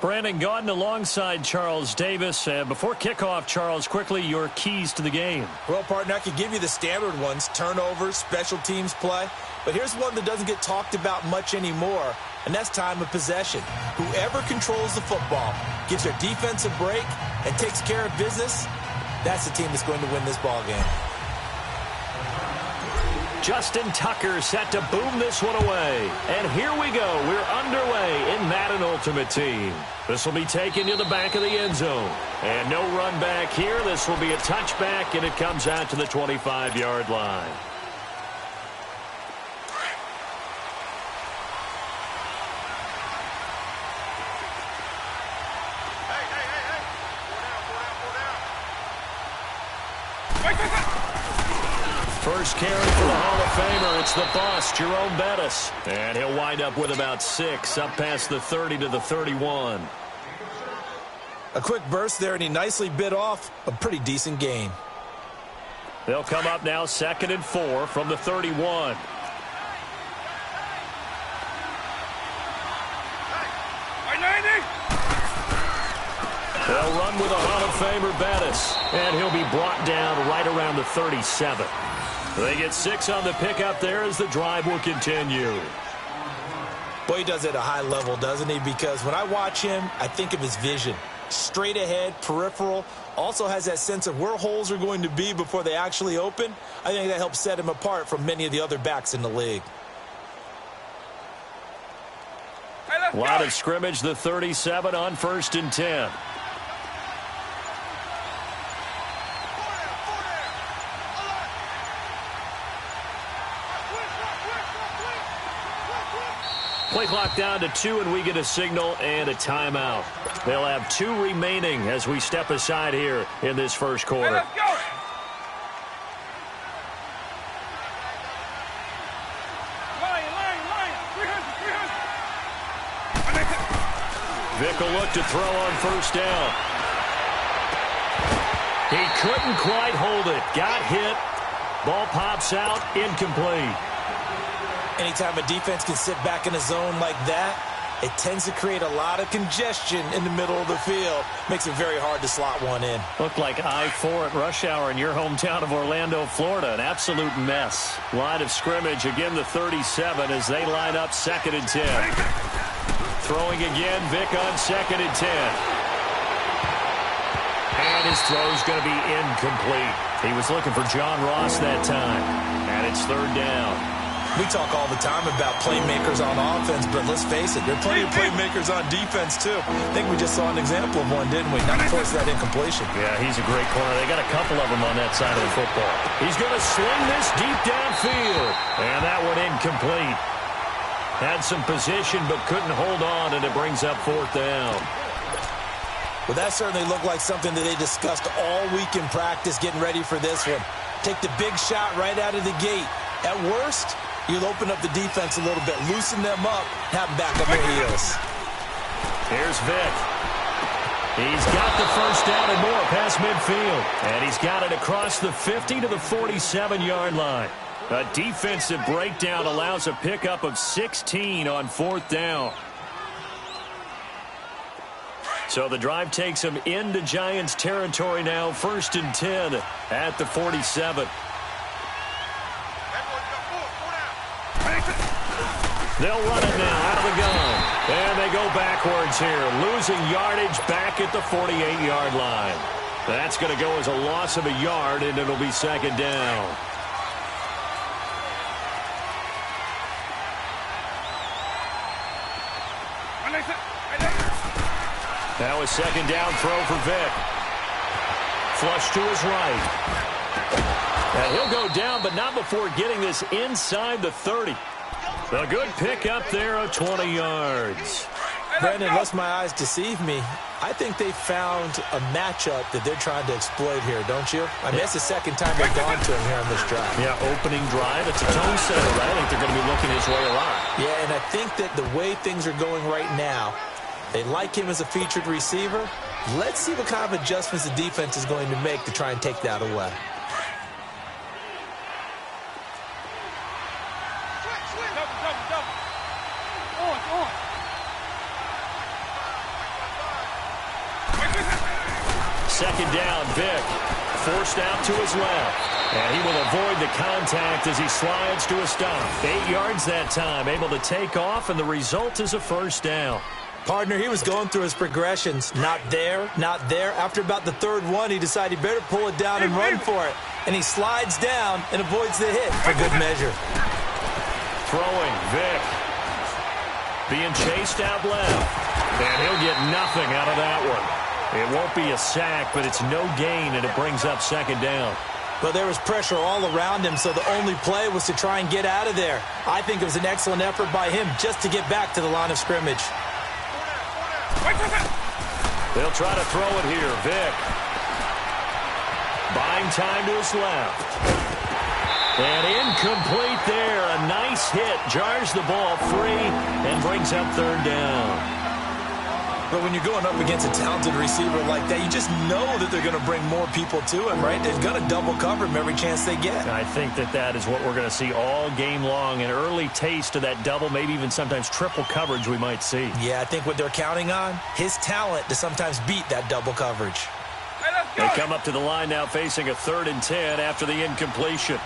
Brandon Gaudin alongside Charles Davis. Before kickoff, Charles, quickly your keys to the game. Well, partner, I could give you the standard ones, turnovers, special teams play. But here's one that doesn't get talked about much anymore, and that's time of possession. Whoever controls the football, gives their defense a break, and takes care of business, that's the team that's going to win this ball game. Justin Tucker set to boom this one away. And here we go. We're underway in Madden Ultimate Team. This will be taken to the back of the end zone. And no run back here. This will be a touchback, and it comes out to the 25-yard line. First carry for the Hall of Famer. It's the boss, Jerome Bettis. And he'll wind up with about 6, up past the 30 to the 31. A quick burst there, and he nicely bit off a pretty decent gain. They'll come up now 2nd and 4 from the 31. They'll run with a Hall of Famer, Bettis. And he'll be brought down right around the 37. They get 6 on the pickup there as the drive will continue. Boy, he does it at a high level, doesn't he? Because when I watch him, I think of his vision. Straight ahead, peripheral. Also has that sense of where holes are going to be before they actually open. I think that helps set him apart from many of the other backs in the league. Line of scrimmage, the 37 on 1st and 10. Play clock down to 2, and we get a signal and a timeout. They'll have 2 remaining as we step aside here in this first quarter. Hey, let's go. Vick will look to throw on 1st down. He couldn't quite hold it. Got hit. Ball pops out. Incomplete. Anytime a defense can sit back in a zone like that, it tends to create a lot of congestion in the middle of the field. Makes it very hard to slot one in. Looked like I-4 at rush hour in your hometown of Orlando, Florida. An absolute mess. Line of scrimmage, again the 37 as they line up 2nd and 10. Throwing again, Vick on 2nd and 10. And his throw's going to be incomplete. He was looking for John Ross that time. And it's 3rd down. We talk all the time about playmakers on offense, but let's face it, there are plenty of playmakers on defense, too. I think we just saw an example of one, didn't we? Not force that incompletion. Yeah, he's a great corner. They got a couple of them on that side of the football. He's going to sling this deep downfield. And that one incomplete. Had some position, but couldn't hold on, and it brings up 4th down. Well, that certainly looked like something that they discussed all week in practice getting ready for this one. Take the big shot right out of the gate. At worst, you'll open up the defense a little bit, loosen them up, have them back on their heels. Here's Vick. He's got the 1st down and more past midfield. And he's got it across the 50 to the 47-yard line. A defensive breakdown allows a pickup of 16 on 4th down. So the drive takes them into Giants territory now, 1st and 10 at the 47. They'll run it now out of the gun. And they go backwards here, losing yardage back at the 48-yard line. That's going to go as a loss of a yard, and it'll be 2nd down. Now a 2nd down throw for Vick. Flush to his right. And he'll go down, but not before getting this inside the 30. A good pickup there of 20 yards. Brandon, unless my eyes deceive me, I think they found a matchup that they're trying to exploit here, don't you? I mean, it's the 2nd time they've gone to him here on this drive. Yeah, opening drive. It's a tone setter, right? I think they're going to be looking his way a lot. Yeah, and I think that the way things are going right now, they like him as a featured receiver. Let's see what kind of adjustments the defense is going to make to try and take that away. second down. Vick forced out to his left. And he will avoid the contact as he slides to a stop. 8 yards that time, able to take off, and the result is a first down. Partner, he was going through his progressions. Not there, not there. After about the third one, he decided he better pull it down and run for it. And he slides down and avoids the hit for good measure. Throwing, Vick. Being chased out left. And he'll get nothing out of that one. It won't be a sack, but it's no gain, and it brings up second down. But there was pressure all around him, so the only play was to try and get out of there. I think it was an excellent effort by him just to get back to the line of scrimmage. They'll try to throw it here. Vick. Buying time to his left. And incomplete there. A nice hit. Jars the ball free and brings up third down. But when you're going up against a talented receiver like that, you just know that they're going to bring more people to him, right? They're going to double cover him every chance they get. I think that is what we're going to see all game long. An early taste of that double, maybe even sometimes triple coverage we might see. Yeah, I think what they're counting on, his talent to sometimes beat that double coverage. They come up to the line now facing a 3rd and 10 after the incompletion.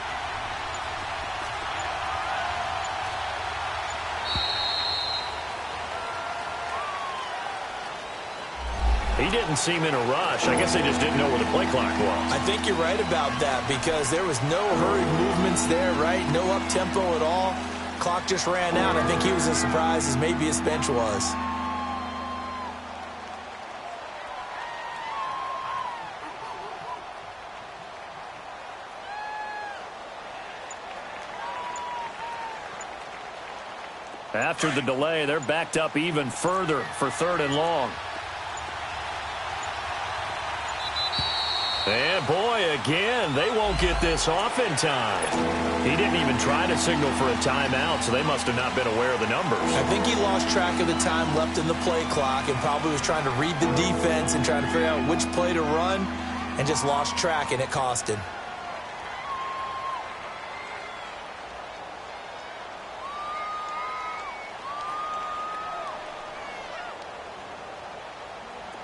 He didn't seem in a rush. I guess they just didn't know where the play clock was. I think you're right about that because there was no hurried movements there, right? No up-tempo at all. Clock just ran out. I think he was as surprised as maybe his bench was. After the delay, they're backed up even further for 3rd and long. And boy, again, they won't get this off in time. He didn't even try to signal for a timeout, so they must have not been aware of the numbers. I think he lost track of the time left in the play clock and probably was trying to read the defense and trying to figure out which play to run and just lost track, and it cost him.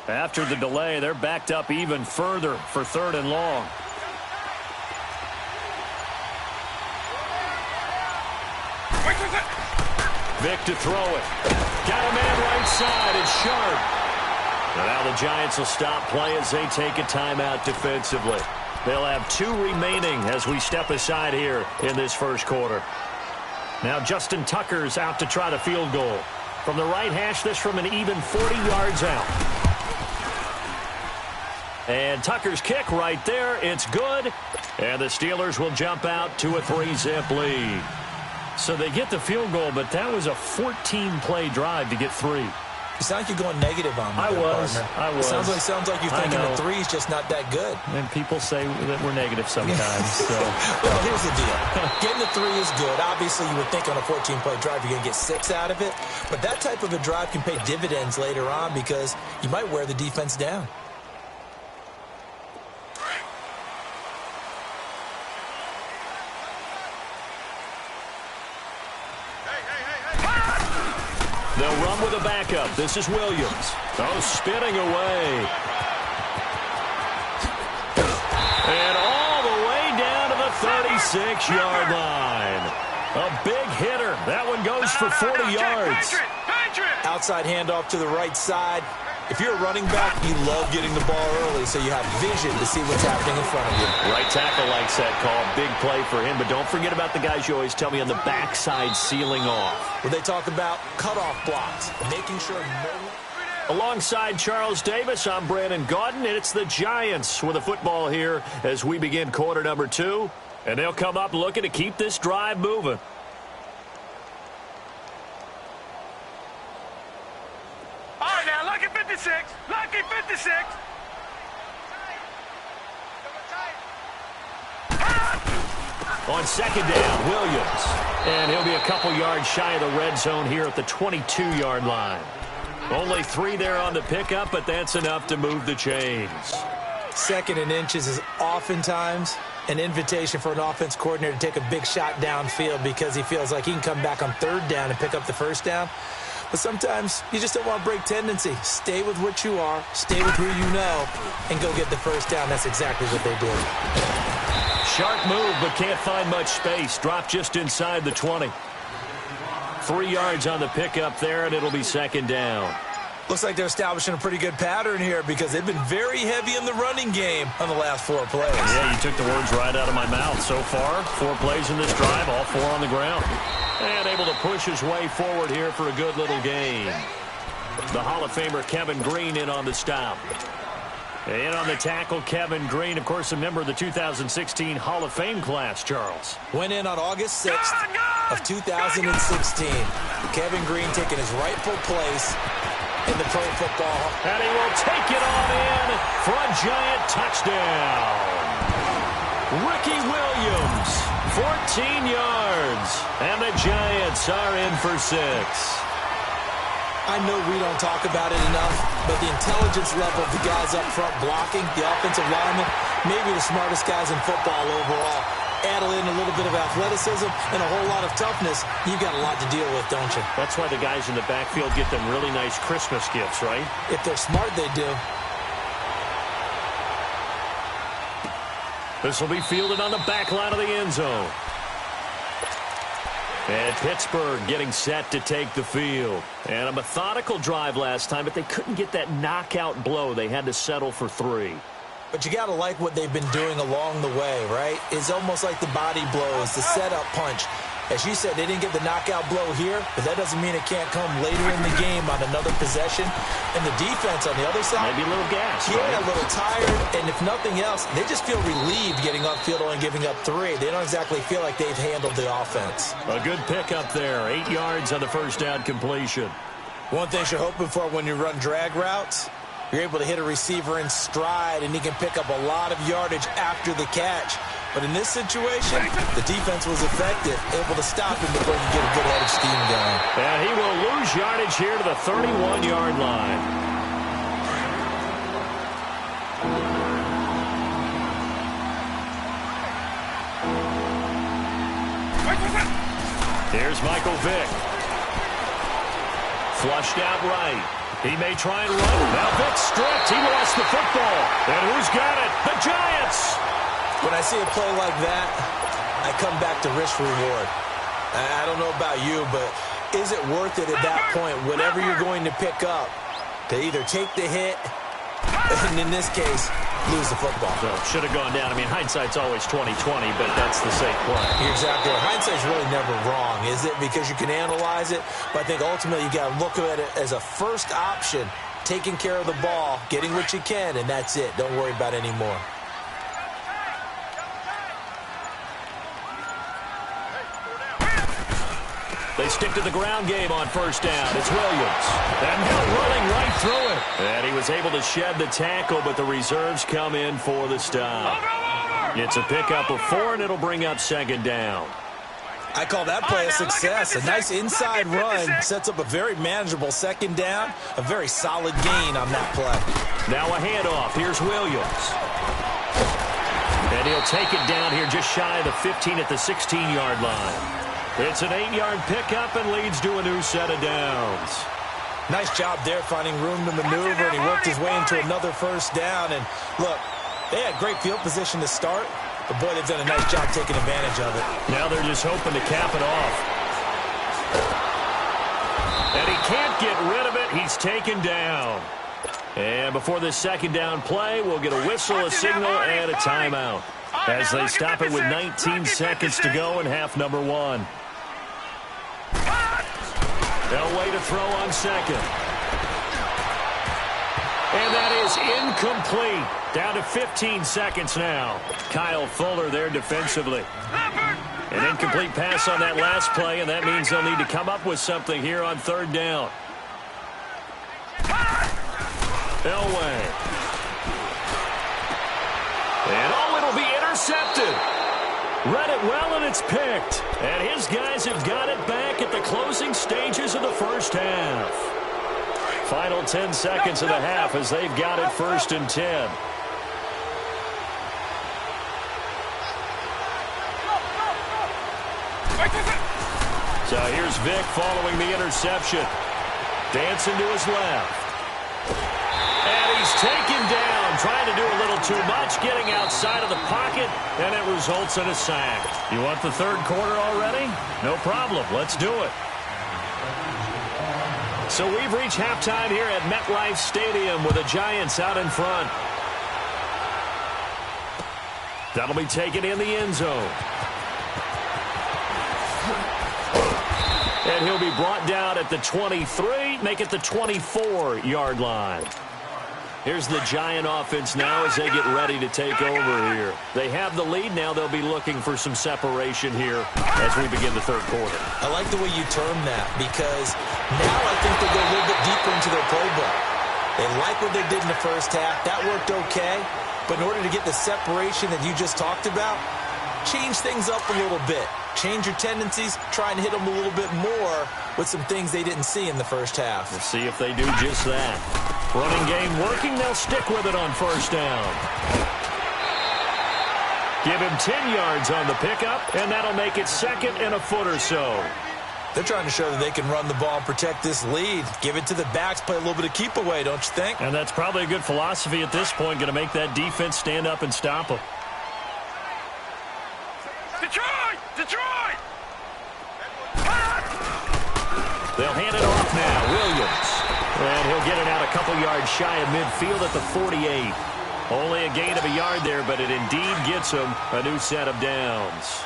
After the delay, they're backed up even further for 3rd and long. Vick to throw it. Got a man right side. It's Sharp. Now the Giants will stop play as they take a timeout defensively. They'll have 2 remaining as we step aside here in this first quarter. Now Justin Tucker's out to try the field goal. From the right hash, this from an even 40 yards out. And Tucker's kick right there. It's good. And the Steelers will jump out to a 3-zip lead. So they get the field goal, but that was a 14-play drive to get 3. You sound like you're going negative on me. I was. It sounds like you're thinking the 3 is just not that good. And people say that we're negative sometimes. So. Well, here's the deal. Getting the 3 is good. Obviously, you would think on a 14-play drive you're going to get 6 out of it. But that type of a drive can pay dividends later on because you might wear the defense down. They'll run with a backup. This is Williams. Oh, spinning away. And all the way down to the 36-yard line. A big hitter. That one goes for 40 yards. Outside handoff to the right side. If you're a running back, you love getting the ball early so you have vision to see what's happening in front of you. Right tackle likes that call. Big play for him. But don't forget about the guys you always tell me on the backside sealing off. Where they talk about cutoff blocks, making sure no... Alongside Charles Davis, I'm Brandon Gaudin, and it's the Giants with the football here as we begin quarter number 2. And they'll come up looking to keep this drive moving. All right, now, lucky 56. Lucky 56. On second down, Williams. And he'll be a couple yards shy of the red zone here at the 22-yard line. Only 3 there on the pickup, but that's enough to move the chains. 2nd and inches is oftentimes an invitation for an offense coordinator to take a big shot downfield because he feels like he can come back on 3rd down and pick up the 1st down. But sometimes you just don't want to break tendency. Stay with what you are, stay with who you know, and go get the first down. That's exactly what they did. Sharp move, but can't find much space. Drop just inside the 20. 3 yards on the pickup there, and it'll be second down. Looks like they're establishing a pretty good pattern here because they've been very heavy in the running game on the last 4 plays. Yeah, you took the words right out of my mouth. So far, 4 plays in this drive, all 4 on the ground. And able to push his way forward here for a good little gain. The Hall of Famer Kevin Green in on the stop. In on the tackle, Kevin Green, of course, a member of the 2016 Hall of Fame class, Charles. Went in on August 6th of 2016. Kevin Green taking his rightful place in the pro football. And he will take it on in for a giant touchdown. Ricky Williams, 14 yards. And the Giants are in for 6. I know we don't talk about it enough, but the intelligence level of the guys up front blocking, the offensive linemen, maybe the smartest guys in football overall. Add in a little bit of athleticism and a whole lot of toughness, you've got a lot to deal with, don't you? That's why the guys in the backfield get them really nice Christmas gifts, right? If they're smart, they do. This will be fielded on the back line of the end zone. And Pittsburgh getting set to take the field. And a methodical drive last time, but they couldn't get that knockout blow. They had to settle for 3. But you got to like what they've been doing along the way, right? It's almost like the body blows, the setup punch. As you said, they didn't get the knockout blow here, but that doesn't mean it can't come later in the game on another possession. And the defense on the other side, maybe a little gas. Yeah, right? A little tired. And if nothing else, they just feel relieved getting upfield and giving up 3. They don't exactly feel like they've handled the offense. A good pickup there. 8 yards on the first down completion. One thing you're hoping for when you run drag routes, you're able to hit a receiver in stride, and he can pick up a lot of yardage after the catch. But in this situation, the defense was effective, able to stop him before he could get a good head of steam going. And he will lose yardage here to the 31-yard line. Here's Michael Vick. Flushed out right. He may try and run. Now Vick's stripped. He lost the football. And who's got it? The Giants! When I see a play like that, I come back to risk reward. I don't know about you, but is it worth it at that point, whatever you're going to pick up, to either take the hit, and in this case, lose the football? So should have gone down. I mean, hindsight's always 20/20, but that's the safe play. You're exactly right. Hindsight's really never wrong, is it? Because you can analyze it, but I think ultimately you got to look at it as a first option, taking care of the ball, getting what you can, and that's it. Don't worry about any more. They stick to the ground game on first down. It's Williams. And now running right through it. And he was able to shed the tackle, but the reserves come in for the stop. It's a pickup of 4, and it'll bring up second down. I call that play a success. A nice inside run sets up a very manageable second down. A very solid gain on that play. Now a handoff. Here's Williams. And he'll take it down here just shy of the 15 at the 16-yard line. It's an 8-yard pickup and leads to a new set of downs. Nice job there finding room to maneuver, and he worked his way into another first down. And look, they had great field position to start, but boy, they've done a nice job taking advantage of it. Now they're just hoping to cap it off. And he can't get rid of it. He's taken down. And before this second down play, we'll get a whistle, a signal, and a timeout as they stop it with 19 seconds to go in half number 1. They'll wait to throw on second. And that is incomplete. Down to 15 seconds now. Kyle Fuller there defensively. An incomplete pass on that last play, and that means they'll need to come up with something here on third down. Elway. And it'll be intercepted. Read it well, and it's picked. And his guys have got it back at the closing stages of the first half. Final 10 seconds of the half as they've got it 1st and 10. So here's Vick following the interception. Dancing to his left. And he's taken down, trying to do a little too much, getting outside of the pocket, and it results in a sack. You want the third quarter already? No problem. Let's do it. So we've reached halftime here at MetLife Stadium with the Giants out in front. That'll be taken in the end zone. And he'll be brought down at the 23, make it the 24-yard line. Here's the Giant offense now as they get ready to take over here. They have the lead. Now they'll be looking for some separation here as we begin the third quarter. I like the way you term that because now I think they'll go a little bit deeper into their playbook. They like what they did in the first half. That worked okay. But in order to get the separation that you just talked about, change things up a little bit. Change your tendencies, try and hit them a little bit more with some things they didn't see in the first half. We'll see if they do just that. Running game working, they'll stick with it on first down. Give him 10 yards on the pickup, and that'll make it second and a foot or so. They're trying to show that they can run the ball and protect this lead. Give it to the backs, play a little bit of keep away, don't you think? And that's probably a good philosophy at this point, going to make that defense stand up and stop them. Detroit! Detroit! They'll hand it off now. Williams. And he'll get it out a couple yards shy of midfield at the 48. Only a gain of a yard there, but it indeed gets him a new set of downs.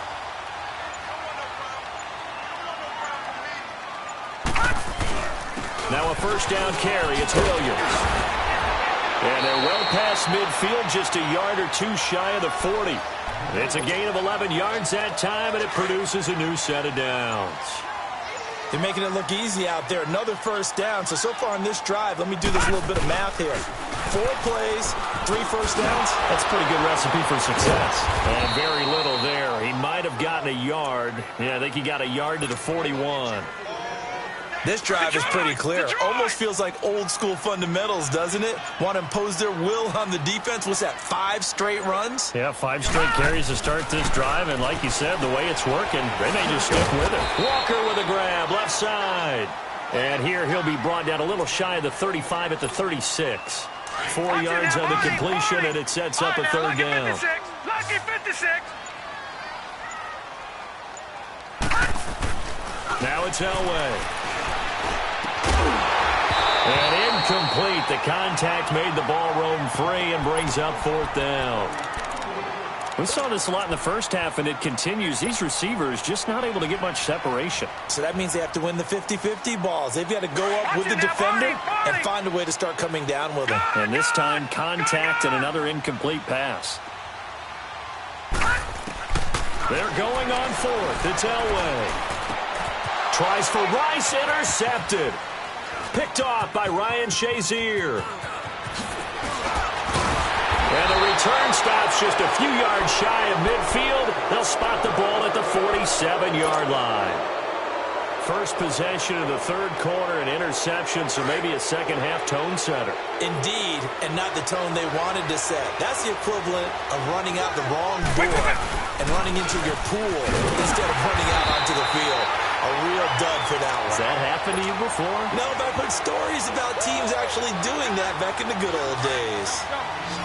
Now a first down carry. It's Williams. And they're well past midfield, just a yard or two shy of the 40. It's a gain of 11 yards that time, and it produces a new set of downs. They're making it look easy out there. Another first down. So far on this drive, let me do this little bit of math here. 4 plays, 3 first downs. That's a pretty good recipe for success. And very little there. He might have gotten a yard. Yeah, I think he got a yard to the 41. This drive is pretty clear. Almost feels like old school fundamentals, doesn't it? Want to impose their will on the defense. What's that, 5 straight runs? Yeah, 5 straight carries to start this drive. And like you said, the way it's working, they may just stick with it. Walker with a grab, left side. And here he'll be brought down a little shy of the 35 at the 36. 4 yards on the completion, and it sets up a third down. Lucky 56. Now it's Elway. And incomplete. The contact made the ball roam free and brings up fourth down. We saw this a lot in the first half, and it continues. These receivers just not able to get much separation. So that means they have to win the 50-50 balls. They've got to go up with the defender and find a way to start coming down with them. And this time, contact and another incomplete pass. They're going on fourth. It's Elway. Tries for Rice, intercepted. Picked off by Ryan Shazier. And the return stops just a few yards shy of midfield. They'll spot the ball at the 47-yard line. First possession of the third quarter, an interception, so maybe a second-half tone setter. Indeed, and not the tone they wanted to set. That's the equivalent of running out the wrong door and running into your pool instead of running out onto the field. A real dud for that one. Has that happened to you before? No, but I've heard stories about teams actually doing that back in the good old days.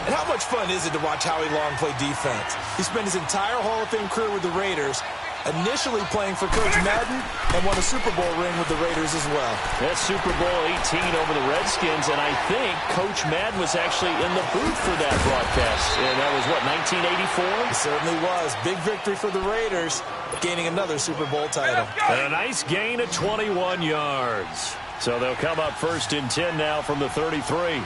And how much fun is it to watch Howie Long play defense? He spent his entire Hall of Fame career with the Raiders, initially playing for Coach Madden, and won a Super Bowl ring with the Raiders as well. That's Super Bowl 18 over the Redskins, and I think Coach Madden was actually in the booth for that broadcast. And that was, what, 1984? It certainly was. Big victory for the Raiders, gaining another Super Bowl title. And a nice gain of 21 yards. So they'll come up first and 10 now from the 33.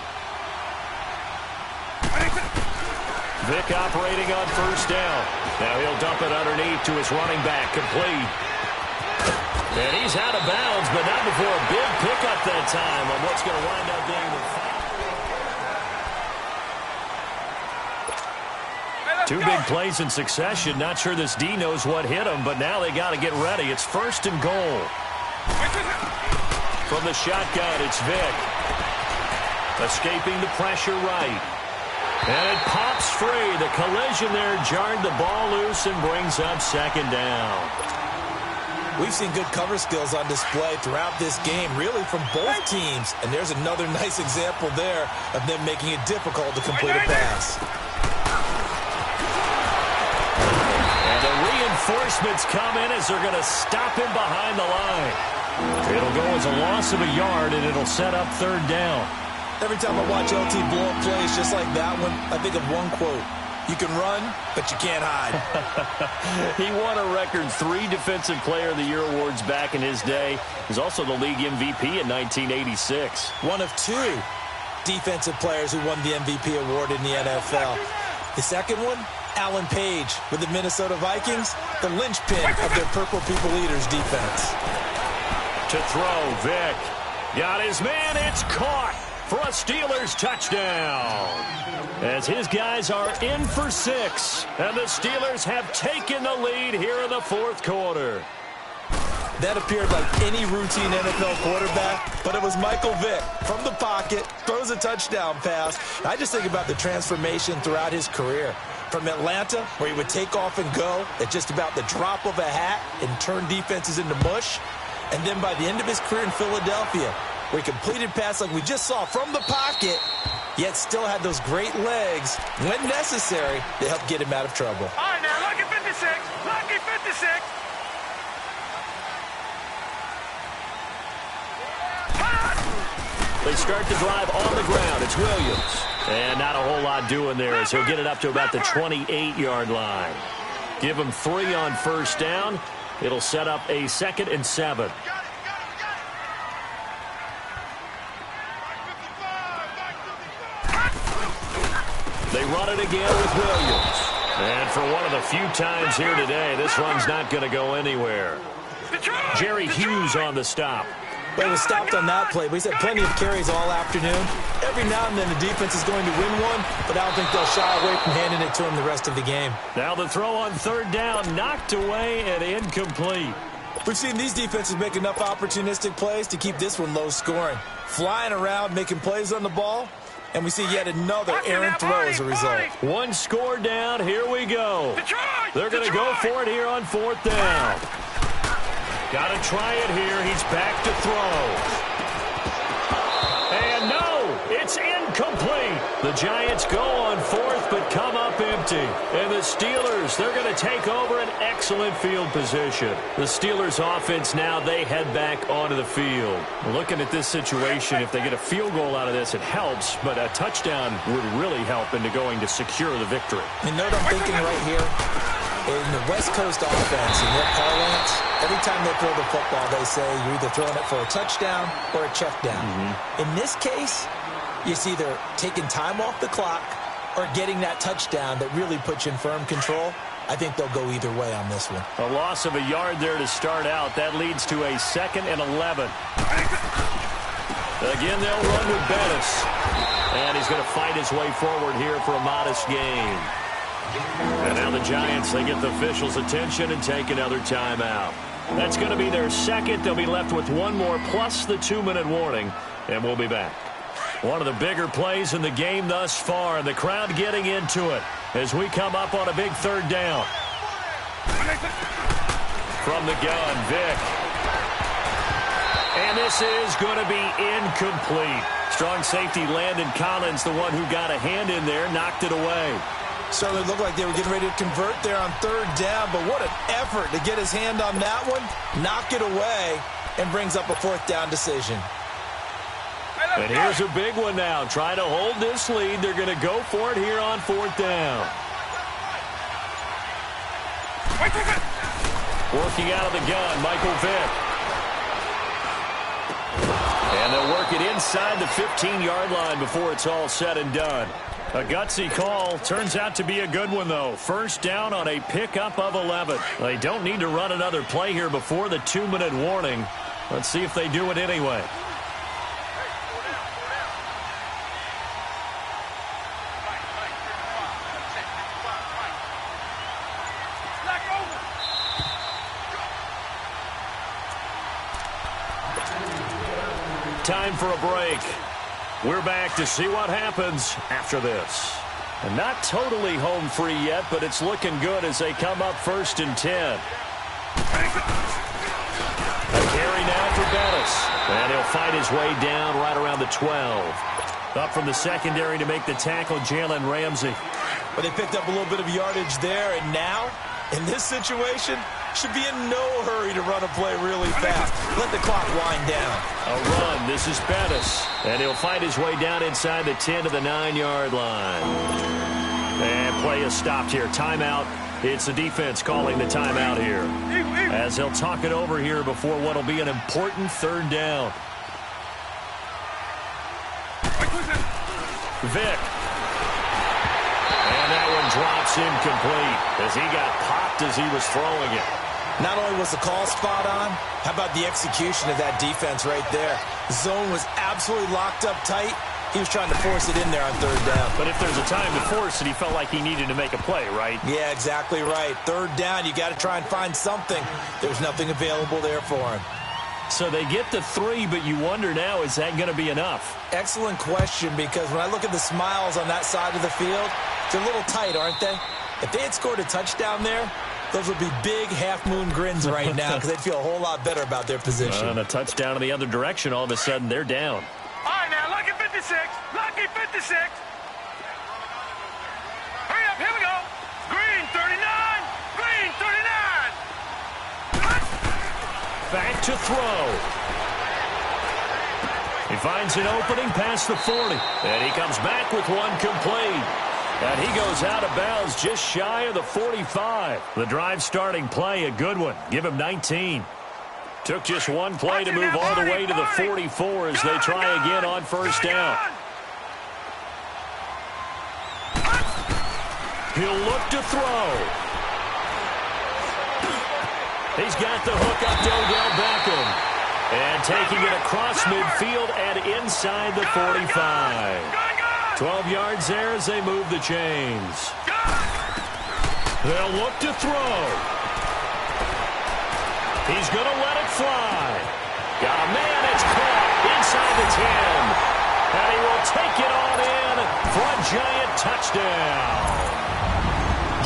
Vick operating on first down. Now he'll dump it underneath to his running back, complete. And he's out of bounds, but not before a big pickup that time on what's going to wind up being the 2 big plays in succession. Not sure this D knows what hit him, but now they got to get ready. It's first and goal. From the shotgun, it's Vick. Escaping the pressure right. And it pops free. The collision there jarred the ball loose and brings up second down. We've seen good cover skills on display throughout this game, really from both teams. And there's another nice example there of them making it difficult to complete a pass. And the reinforcements come in as they're going to stop him behind the line. It'll go as a loss of a yard, and it'll set up third down. Every time I watch LT blow up plays just like that one, I think of one quote. You can run, but you can't hide. He won a record 3 Defensive Player of the Year awards back in his day. He was also the league MVP in 1986. One of 2 defensive players who won the MVP award in the NFL. The second one, Alan Page with the Minnesota Vikings, the linchpin of their Purple People Eaters defense. To throw, Vick. Got his man, it's caught for a Steelers touchdown. As his guys are in for 6, and the Steelers have taken the lead here in the fourth quarter. That appeared like any routine NFL quarterback, but it was Michael Vick from the pocket, throws a touchdown pass. I just think about the transformation throughout his career. From Atlanta, where he would take off and go at just about the drop of a hat and turn defenses into mush. And then by the end of his career in Philadelphia, where he completed pass like we just saw from the pocket, yet still had those great legs, when necessary, to help get him out of trouble. All right, now, lucky 56. Lucky 56. They start the drive on the ground. It's Williams. And not a whole lot doing there as he'll get it up to about the 28-yard line. Give him 3 on first down. It'll set up a 2nd and 7. They run it again with Williams. And for one of the few times here today, this run's not going to go anywhere. Jerry Hughes on the stop. Well, he was stopped on that play, but he's had plenty of carries all afternoon. Every now and then the defense is going to win one, but I don't think they'll shy away from handing it to him the rest of the game. Now the throw on third down, knocked away and incomplete. We've seen these defenses make enough opportunistic plays to keep this one low scoring. Flying around, making plays on the ball, and we see yet another errant throw as a result. One score down, here we go. They're going to go for it here on fourth down. Got to try it here. He's back to throw. And no, it's incomplete. The Giants go on fourth, but come up empty. And the Steelers, they're going to take over an excellent field position. The Steelers offense now, they head back onto the field. Looking at this situation, if they get a field goal out of this, it helps, but a touchdown would really help into going to secure the victory. You know what I'm thinking right here? In the West Coast offense, in their parlance, every time they throw the football, they say you're either throwing it for a touchdown or a check down. In this case, it's either taking time off the clock or getting that touchdown that really puts you in firm control. I think they'll go either way on this one. A loss of a yard there to start out. That leads to a 2nd and 11. Again, they'll run with Bettis. And he's going to fight his way forward here for a modest gain. And now the Giants, they get the officials' attention and take another timeout. That's going to be their 2nd. They'll be left with 1 more plus the 2-minute warning, and we'll be back. One of the bigger plays in the game thus far, and the crowd getting into it as we come up on a big third down. From the gun, Vick. And this is going to be incomplete. Strong safety Landon Collins, the one who got a hand in there, knocked it away. Certainly looked like they were getting ready to convert there on third down, but what an effort to get his hand on that one, knock it away, and brings up a 4th down decision. And here's a big one now. Trying to hold this lead. They're going to go for it here on 4th down. Working out of the gun, Michael Vick. And they'll work it inside the 15-yard line before it's all said and done. A gutsy call. Turns out to be a good one, though. First down on a pickup of 11. They don't need to run another play here before the 2-minute warning. Let's see if they do it anyway. Time for a break. We're back to see what happens after this. And not totally home free yet, but it's looking good as they come up 1st and 10. fight his way down right around the 12. Up from the secondary to make the tackle, Jalen Ramsey. But they picked up a little bit of yardage there, and now, in this situation, should be in no hurry to run a play really fast. Let the clock wind down. A run. This is Bettis. And he'll fight his way down inside the 10 to the 9-yard line. And play is stopped here. Timeout. It's the defense calling the timeout here. As they'll talk it over here before what will be an important third down. Vick. And that one drops incomplete as he got popped as he was throwing it. Not only was the call spot on, how about the execution of that defense right there? The zone was absolutely locked up tight. He was trying to force it in there on third down. But if there's a time to force it, he felt like he needed to make a play, right? Yeah, exactly right. Third down, you got to try and find something. There's nothing available there for him. So they get the 3, but you wonder now, is that going to be enough? Excellent question, because when I look at the smiles on that side of the field, they're a little tight, aren't they? If they had scored a touchdown there, those would be big half-moon grins right now because they'd feel a whole lot better about their position. And a touchdown in the other direction, all of a sudden they're down. All right, now, lucky 56. Lucky 56. Hurry up, here we go. Green 39. Green 39. Back to throw. He finds an opening past the 40. And he comes back with one complete. And he goes out of bounds just shy of the 45. The drive starting play, a good one. Give him 19. Took just one play to move all the way to the 44 as they try again on first down. He'll look to throw. He's got the hook up to Odell Beckham. And taking it across midfield and inside the 45. 12 yards there as they move the chains. They'll look to throw. He's going to let it fly. Oh, man, it's caught inside the 10. And he will take it on in for a giant touchdown.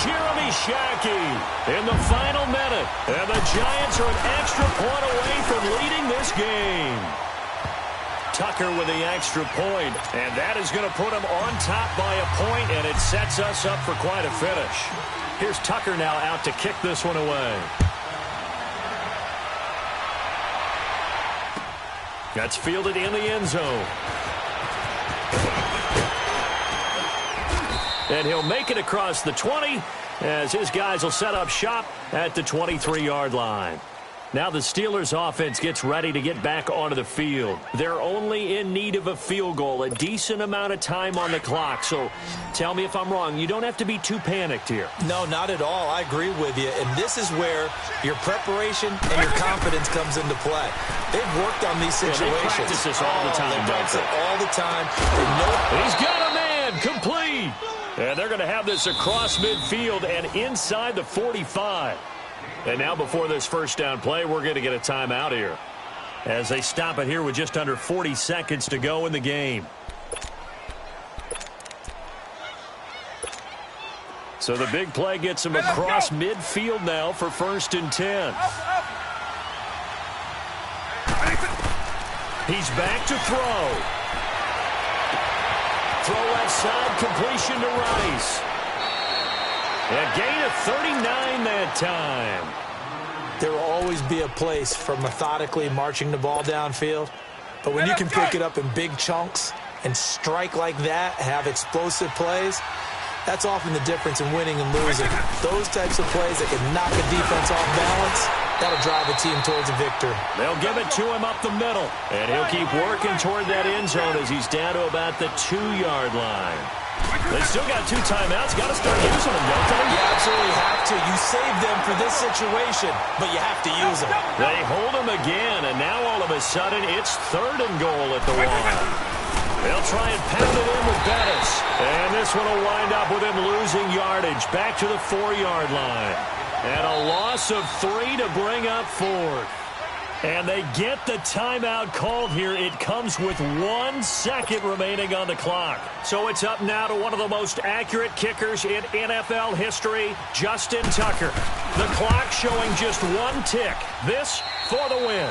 Jeremy Shackey in the final minute. And the Giants are an extra point away from leading this game. Tucker with the extra point, and that is going to put him on top by a point, and it sets us up for quite a finish. Here's Tucker now out to kick this one away. That's fielded in the end zone. And he'll make it across the 20 as his guys will set up shop at the 23-yard line. Now the Steelers offense gets ready to get back onto the field. They're only in need of a field goal, a decent amount of time on the clock. So tell me if I'm wrong. You don't have to be too panicked here. No, not at all. I agree with you. And this is where your preparation and your confidence comes into play. They've worked on these situations. Yeah, they practice this all the time. They practice it all the time. He's got a man complete. And they're going to have this across midfield and inside the 45. And now before this first down play, we're going to get a timeout here as they stop it here with just under 40 seconds to go in the game. So the big play gets him across midfield now for 1st and 10. He's back to throw. Throw left side, completion to Rice. A gain of 39 that time. There will always be a place for methodically marching the ball downfield. But when you can pick it up in big chunks and strike like that, have explosive plays, that's often the difference in winning and losing. Those types of plays that can knock a defense off balance, that'll drive a team towards a victory. They'll give it to him up the middle. And he'll keep working toward that end zone as he's down to about the 2-yard line. They still got 2 timeouts. Got to start using them, don't they? You absolutely have to. You save them for this situation, but you have to use them. They hold them again, and now all of a sudden it's 3rd and goal at the 1. They'll try and pound it in with Bettis. And this one will wind up with him losing yardage back to the 4-yard line. And a loss of 3 to bring up 4th. And they get the timeout called here. It comes with 1 second remaining on the clock. So it's up now to one of the most accurate kickers in NFL history, Justin Tucker. The clock showing just 1 tick. This for the win.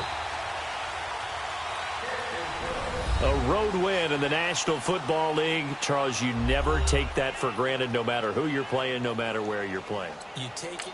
A road win in the National Football League. Charles, you never take that for granted no matter who you're playing, no matter where you're playing. You take it.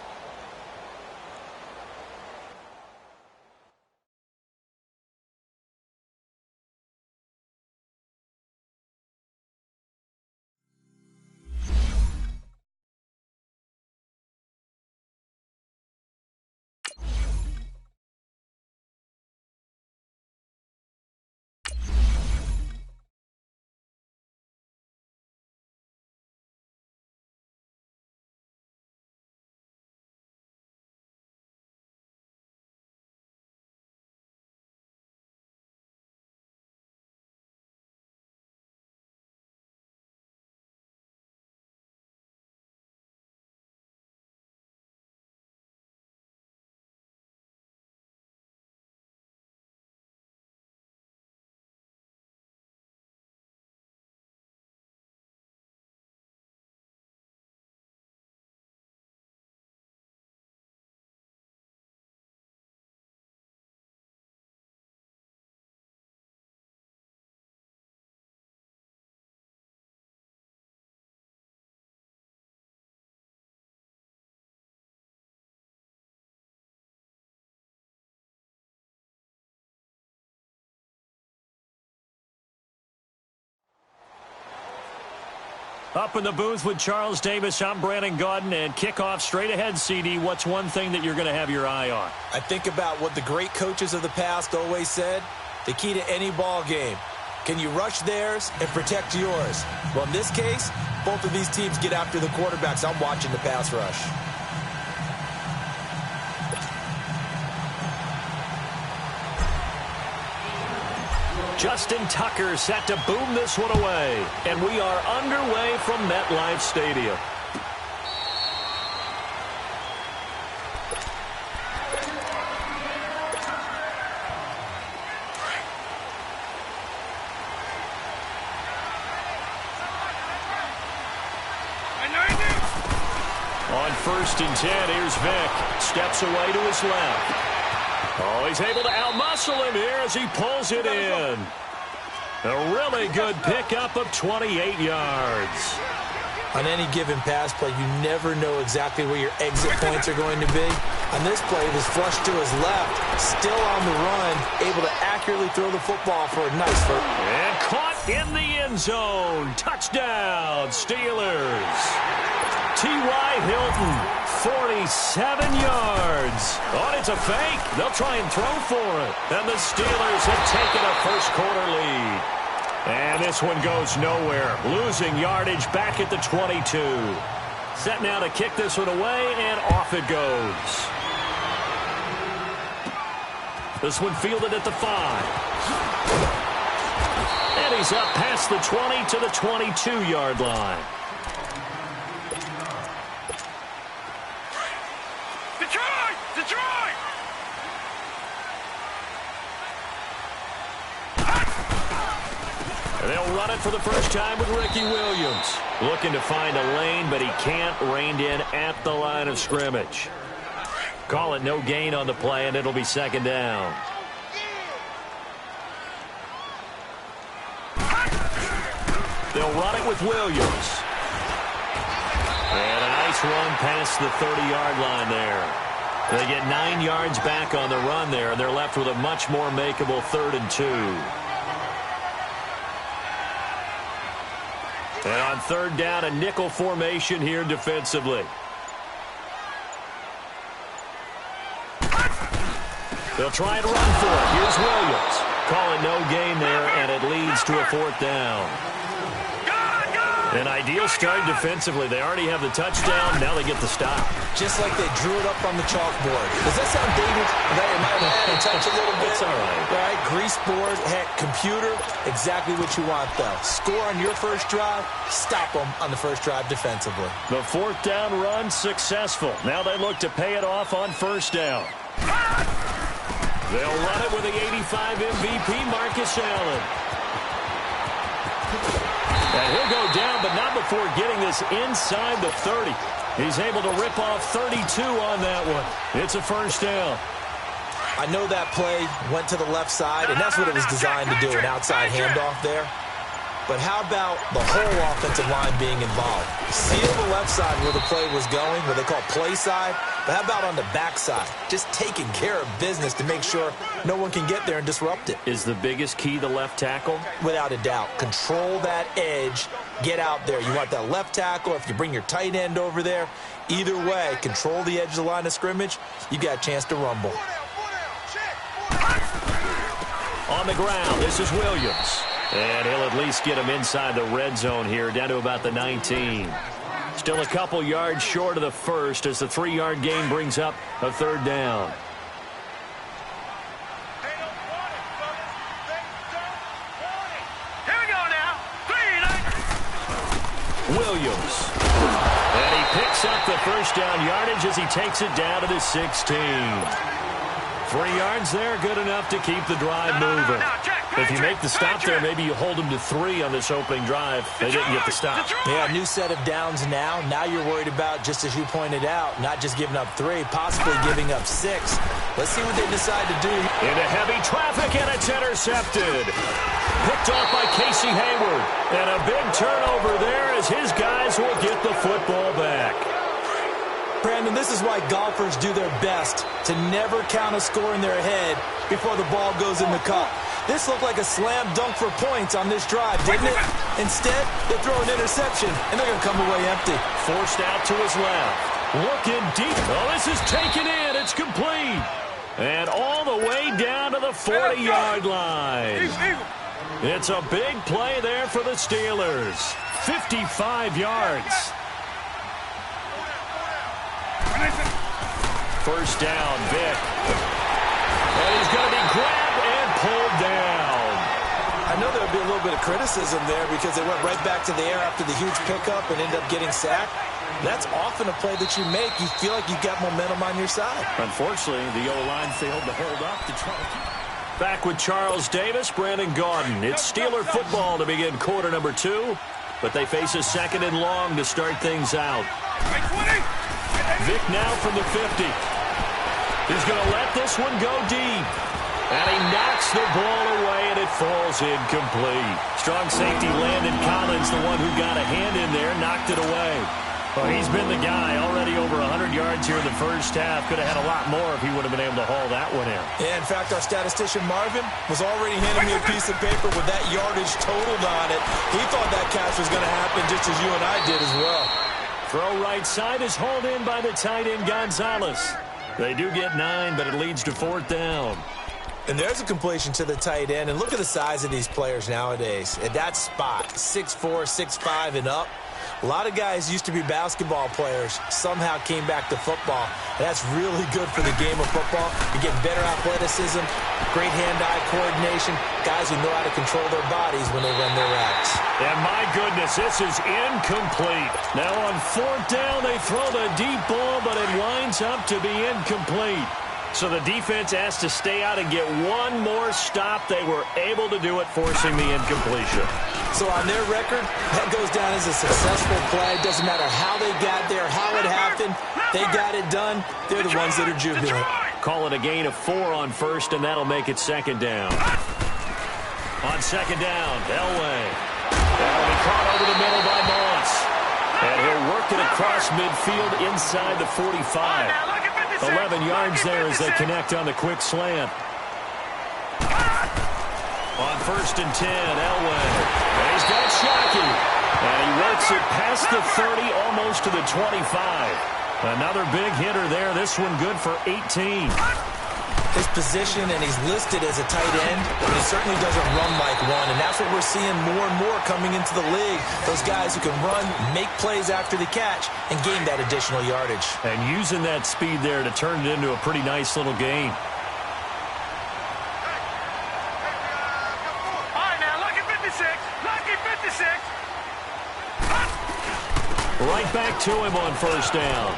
Up in the booth with Charles Davis, I'm Brandon Gaudin, and kickoff straight ahead, CD. What's one thing that you're going to have your eye on? I think about what the great coaches of the past always said. The key to any ball game. Can you rush theirs and protect yours? Well, in this case, both of these teams get after the quarterbacks. I'm watching the pass rush. Justin Tucker set to boom this one away. And we are underway from MetLife Stadium. On 1st and 10, here's Vick. Steps away to his left. Oh, he's able to outmuscle him here as he pulls it in. A really good pickup of 28 yards. On any given pass play, you never know exactly where your exit points are going to be. On this play, it was flushed to his left, still on the run, able to accurately throw the football for a nice first. And caught in the end zone. Touchdown, Steelers. T.Y. Hilton, 47 yards. Oh, it's a fake. They'll try and throw for it. And the Steelers have taken a first-quarter lead. And this one goes nowhere. Losing yardage back at the 22. Set now to kick this one away, and off it goes. This one fielded at the 5. And he's up past the 20 to the 22-yard line. Detroit! And they'll run it for the first time with Ricky Williams. Looking to find a lane, but he can't. Reined in at the line of scrimmage. Call it no gain on the play, and it'll be second down. They'll run it with Williams. And a nice run past the 30-yard line there. They get 9 yards back on the run there, and they're left with a much more makeable 3rd and 2. And on 3rd down, a nickel formation here defensively. They'll try and run for it. Here's Williams. Call it no gain there, and it leads to a 4th down. An ideal start defensively. They already have the touchdown. Now they get the stop. Just like they drew it up on the chalkboard. Does that sound dated? It might have touch a little bit. It's all right. Right? Grease board, heck, computer. Exactly what you want, though. Score on your first drive. Stop them on the first drive defensively. The 4th down run successful. Now they look to pay it off on 1st down. They'll run it with the 85 MVP, Marcus Allen. And he'll go down, but not before getting this inside the 30. He's able to rip off 32 on that one. It's a 1st down. I know that play went to the left side, and that's what it was designed to do, an outside handoff there. But how about the whole offensive line being involved? Seal the left side where the play was going, what they call play side. But how about on the back side? Just taking care of business to make sure no one can get there and disrupt it. Is the biggest key the left tackle? Without a doubt. Control that edge. Get out there. You want that left tackle. If you bring your tight end over there, either way, control the edge of the line of scrimmage. You got a chance to rumble. On the ground, this is Williams. And he'll at least get him inside the red zone here, down to about the 19. Still a couple yards short of the first as the 3-yard gain brings up a third down. Here we go now. Williams. And he picks up the first down yardage as he takes it down to the 16. 3 yards there, good enough to keep the drive moving. If you make the stop there, maybe you hold them to 3 on this opening drive. They didn't get the stop. Yeah, new set of downs now. Now you're worried about, just as you pointed out, not just giving up 3, possibly giving up 6. Let's see what they decide to do. Into heavy traffic, and it's intercepted. Picked off by Casey Hayward. And a big turnover there as his guys will get the football back. Brandon, this is why golfers do their best to never count a score in their head before the ball goes in the cup. This looked like a slam dunk for points on this drive, didn't it? Instead, they throw an interception, and they're going to come away empty. Forced out to his left. Looking deep. Oh, this is taken in. It's complete. And all the way down to the 40-yard line. It's a big play there for the Steelers. 55 yards. First down, Vic. And he's going to be grabbed and pulled down. I know there would be a little bit of criticism there because they went right back to the air after the huge pickup and ended up getting sacked. That's often a play that you make. You feel like you've got momentum on your side. Unfortunately, the O-line failed to hold up to try to keep. Back with Charles Davis, Brandon Gaudin. It's Steeler football to begin quarter number 2, but they face a second and long to start things out. Vic now from the 50. He's going to let this one go deep. And he knocks the ball away, and it falls incomplete. Strong safety Landon Collins, the one who got a hand in there, knocked it away. Well, he's been the guy, already over 100 yards here in the first half. Could have had a lot more if he would have been able to haul that one in. Yeah, in fact, our statistician Marvin was already handing me a piece of paper with that yardage totaled on it. He thought that catch was going to happen just as you and I did as well. Throw right side is hauled in by the tight end Gonzalez. They do get 9, but it leads to 4th down. And there's a completion to the tight end. And look at the size of these players nowadays. At that spot, 6'4", 6'5", and up. A lot of guys used to be basketball players, somehow came back to football. And that's really good for the game of football. You're getting better athleticism, great hand-eye coordination, guys who know how to control their bodies when they run their routes. And my goodness, this is incomplete. Now on 4th down, they throw the deep ball, but it winds up to be incomplete. So the defense has to stay out and get one more stop. They were able to do it, forcing the incompletion. So on their record, that goes down as a successful play. Doesn't matter how they got there, how it happened. They got it done. They're the ones that are jubilant. Call it a gain of 4 on first, and that'll make it 2nd down. On 2nd down, Elway. That'll be caught over the middle by Moss. And he'll work it across midfield inside the 45. 11 yards there as they connect on the quick slant. On 1st and 10, Elway. And he's got Shockey. And he works it past the 30, almost to the 25. Another big hitter there. This one good for 18. His position, and he's listed as a tight end, but he certainly doesn't run like one, and that's what we're seeing more and more coming into the league. Those guys who can run, make plays after the catch, and gain that additional yardage. And using that speed there to turn it into a pretty nice little gain. All right, now, lucky 56. Lucky 56. Right back to him on 1st down.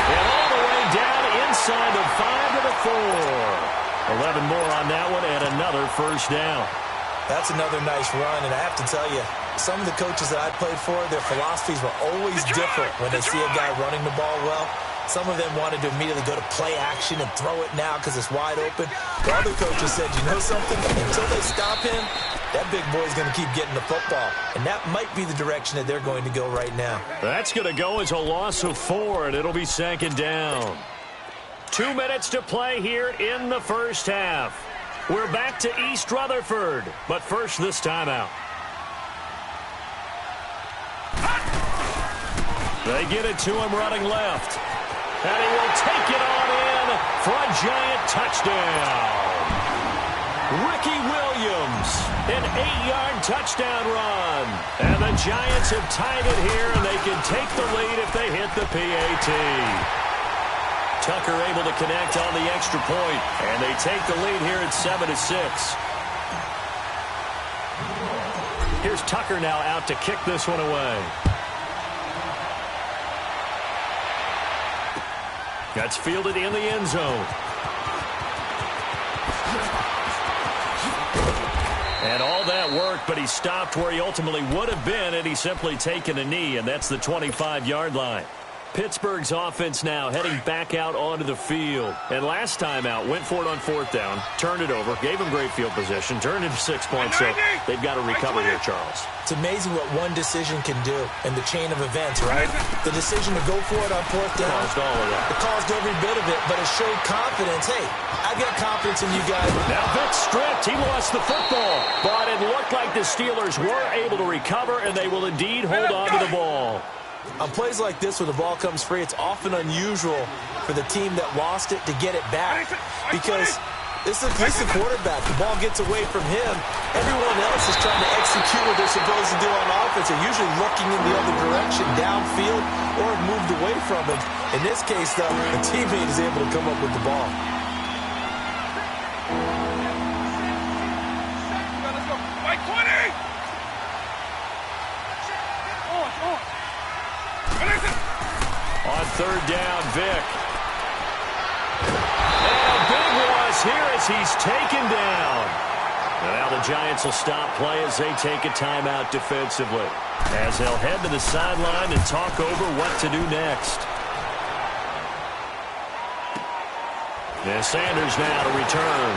And all the way down inside the 5 to the 4. 11 more on that one, and another 1st down. That's another nice run, and I have to tell you, some of the coaches that I played for, their philosophies were always different when they see a guy running the ball well. Some of them wanted to immediately go to play action and throw it now because it's wide open. The other coaches said, you know something? Until they stop him, that big boy's going to keep getting the football. And that might be the direction that they're going to go right now. That's going to go as a loss of 4, and it'll be 2nd down. 2 minutes to play here in the first half. We're back to East Rutherford, but first this timeout. They get it to him running left. And he will take it on in for a giant touchdown. Ricky Williams, an 8-yard touchdown run. And the Giants have tied it here, and they can take the lead if they hit the PAT. Tucker able to connect on the extra point, and they take the lead here at 7-6. Here's Tucker now out to kick this one away. That's fielded in the end zone. And all that work, but he stopped where he ultimately would have been, and he's simply taken a knee, and that's the 25-yard line. Pittsburgh's offense now heading back out onto the field. And last time out, went for it on 4th down, turned it over, gave him great field position, turned into 6 points, so they've got to recover here, Charles. It's amazing what one decision can do in the chain of events, right? The decision to go for it on 4th down. Caused all of that. It caused every bit of it, but it showed confidence. Hey, I've got confidence in you guys. Now Vic stripped. He lost the football. But it looked like the Steelers were able to recover, and they will indeed hold on to the ball. On plays like this, when the ball comes free, it's often unusual for the team that lost it to get it back. Because this is the quarterback. The ball gets away from him. Everyone else is trying to execute what they're supposed to do on offense. They're usually looking in the other direction, downfield, or have moved away from it. In this case, though, the teammate is able to come up with the ball. On 3rd down, Vic. And a big loss here as he's taken down. And now the Giants will stop play as they take a timeout defensively, as they'll head to the sideline and talk over what to do next. And Sanders now to return.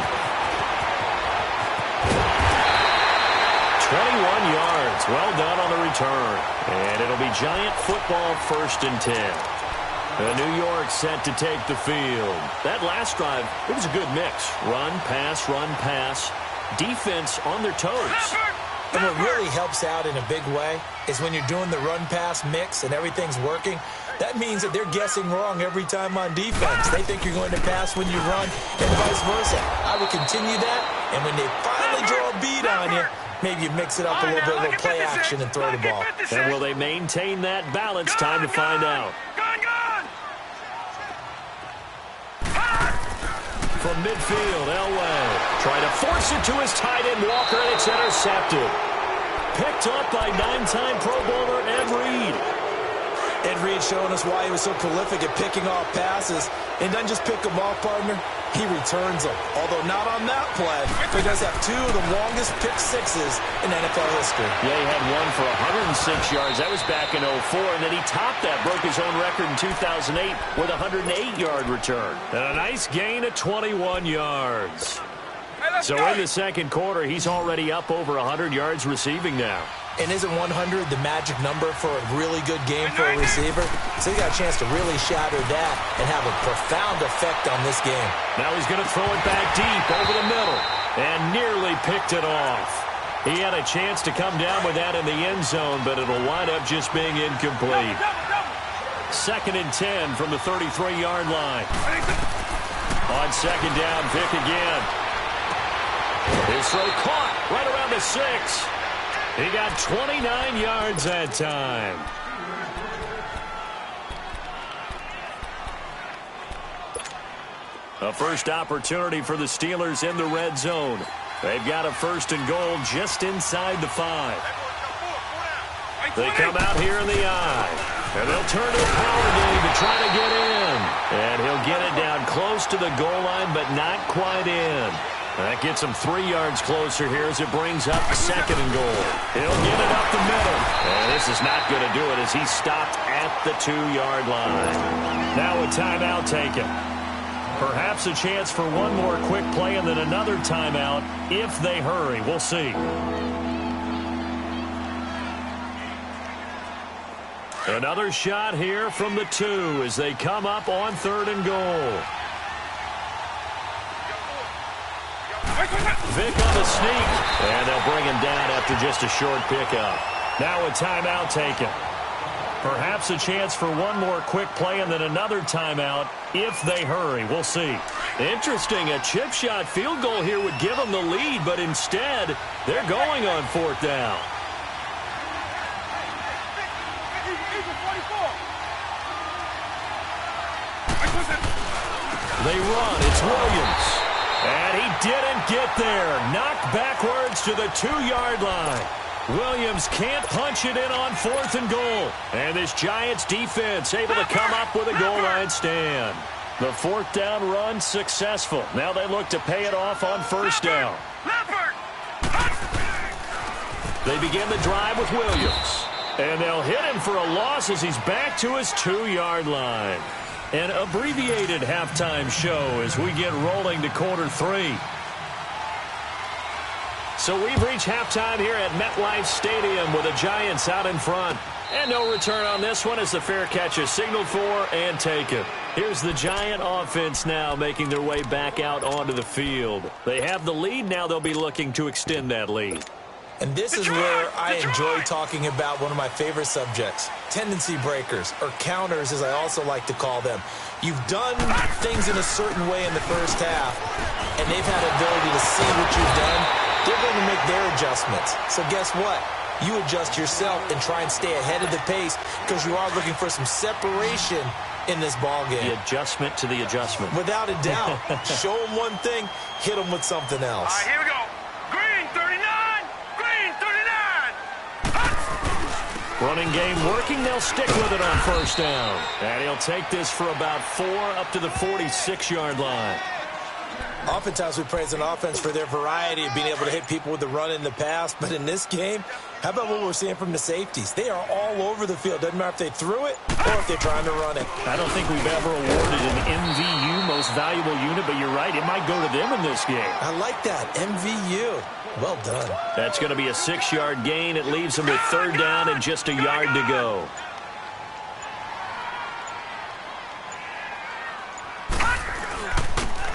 21 yards. Well done on the return. And it'll be Giant football 1st and 10. New York set to take the field. That last drive, it was a good mix. Run, pass. Defense on their toes. And what really helps out in a big way is when you're doing the run-pass mix and everything's working, that means that they're guessing wrong every time on defense. They think you're going to pass when you run and vice versa. I would continue that, and when they finally draw a beat on you, maybe you mix it up a little bit, a little play action, and throw the ball. And will they maintain that balance? Time to find out. From midfield, Elway trying to force it to his tight end, Walker, and it's intercepted. Picked up by 9-time Pro Bowler Ed Reed. Ed Reed showing us why he was so prolific at picking off passes. And doesn't just pick them off, partner. He returns them. Although not on that play, but he does have 2 of the longest pick sixes in NFL history. Yeah, he had one for 106 yards. That was back in 2004. And then he topped that, broke his own record in 2008 with a 108-yard return. And a nice gain of 21 yards. So in the second quarter, he's already up over 100 yards receiving now. And isn't 100 the magic number for a really good game for a receiver? So he got a chance to really shatter that and have a profound effect on this game. Now he's going to throw it back deep over the middle and nearly picked it off. He had a chance to come down with that in the end zone, but it'll wind up just being incomplete. 2nd and 10 from the 33-yard line. On 2nd down, Vic again. His throw caught right around the 6. He got 29 yards that time. A first opportunity for the Steelers in the red zone. They've got a 1st and goal just inside the 5. They come out here in the eye. And they'll turn to a power game to try to get in. And he'll get it down close to the goal line, but not quite in. That gets him 3 yards closer here as it brings up 2nd and goal. He'll get it up the middle. And this is not going to do it as he's stopped at the 2-yard line. Now a timeout taken. Perhaps a chance for one more quick play and then another timeout if they hurry. We'll see. Another shot here from the 2 as they come up on 3rd and goal. Vic on the sneak, and they'll bring him down after just a short pickup. Now a timeout taken. Perhaps a chance for one more quick play and then another timeout if they hurry. We'll see. Interesting, a chip shot field goal here would give them the lead, but instead, they're going on 4th down. They run. It's Williams. And he didn't get there. Knocked backwards to the 2-yard line. Williams can't punch it in on 4th and goal. And this Giants defense able to come up with a goal line stand. The 4th down run successful. Now they look to pay it off on 1st down. They begin the drive with Williams. And they'll hit him for a loss as he's back to his 2-yard line. An abbreviated halftime show as we get rolling to quarter 3. So we've reached halftime here at MetLife Stadium with the Giants out in front. And no return on this one as the fair catch is signaled for and taken. Here's the Giant offense now making their way back out onto the field. They have the lead. Now they'll be looking to extend that lead. And this is where I enjoy talking about one of my favorite subjects, tendency breakers, or counters as I also like to call them. You've done things in a certain way in the first half, and they've had the ability to see what you've done. They're going to make their adjustments. So guess what? You adjust yourself and try and stay ahead of the pace because you are looking for some separation in this ball game. The adjustment to the adjustment. Without a doubt. Show them one thing, hit them with something else. All right, here we go. Green 39. Green 39. Running game working. They'll stick with it on 1st down. And he'll take this for about 4 up to the 46-yard line. Oftentimes we praise an offense for their variety of being able to hit people with the run in the pass. But in this game, how about what we're seeing from the safeties? They are all over the field. Doesn't matter if they threw it or if they're trying to run it. I don't think we've ever awarded an MVU, most valuable unit, but you're right. It might go to them in this game. I like that. MVU. Well done. That's going to be a 6-yard gain. It leaves them with 3rd down and just a yard to go.